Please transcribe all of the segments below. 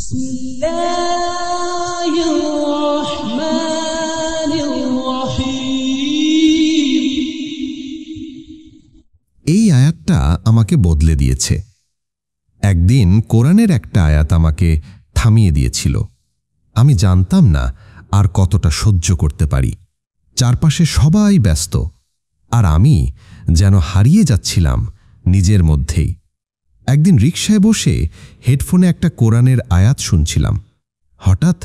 بسم الله الرحمن الرحيم এই আয়াতটা আমাকে বদলে দিয়েছে। একদিন কোরআনের একটা আয়াত আমাকে থামিয়ে দিয়েছিল। আমি জানতাম না আর কতটা সহ্য করতে পারি। চারপাশে সবাই ব্যস্ত, আর আমি যেন হারিয়ে যাচ্ছিলাম নিজের মধ্যেই। একদিন রিকশায় বসে হেডফোনে একটা কোরআনের আয়াত শুনছিলাম। হঠাৎ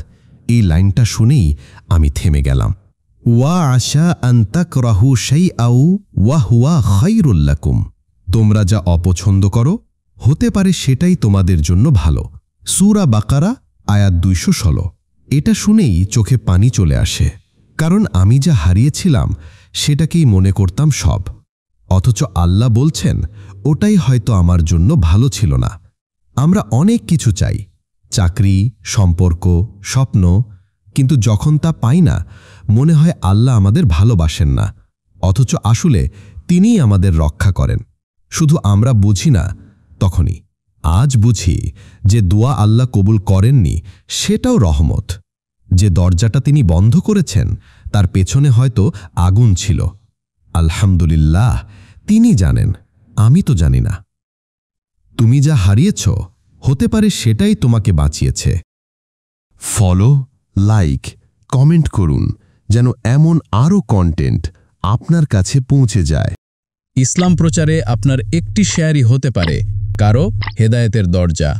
এই লাইনটা শুনেই আমি থেমে গেলাম। ওয়া আশা আন তাকরাহু শাইআউ ওয়া হুয়া খায়রুল লাকুম। তোমরা যা অপছন্দ করো হতে পারে সেটাই তোমাদের জন্য ভালো। সূরা বাকারা আয়াত 216। এটা শুনেই চোখে পানি চলে আসে, কারণ আমি যা হারিয়েছিলাম সেটাকেই মনে করতাম সব। অথচ আল্লাহ বলছেন ওটাই হয়তো আমার জন্য ভালো ছিল না। আমরা অনেক কিছু চাই, চাকরি, সম্পর্ক, স্বপ্ন, কিন্তু যখন তা পাই না মনে হয় আল্লাহ আমাদের ভালোবাসেন না। অথচ আসলে তিনিই আমাদের রক্ষা করেন, শুধু আমরা বুঝি না তখনই। আজ বুঝি যে দোয়া আল্লাহ কবুল করেননি সেটাও রহমত। যে দরজাটা তিনি বন্ধ করেছেন তার পেছনে হয়তো আগুন ছিল। আলহামদুলিল্লাহ, তিনি জানেন, আমি তো জানি না। তুমি যা হারিয়েছ হতে পারে সেটাই তোমাকে বাঁচিয়েছে। ফলো, লাইক, কমেন্ট করুন যেন এমন আরও কন্টেন্ট আপনার কাছে পৌঁছে যায়। ইসলাম প্রচারে আপনার একটি শেয়ারই হতে পারে কারো হেদায়েতের দরজা।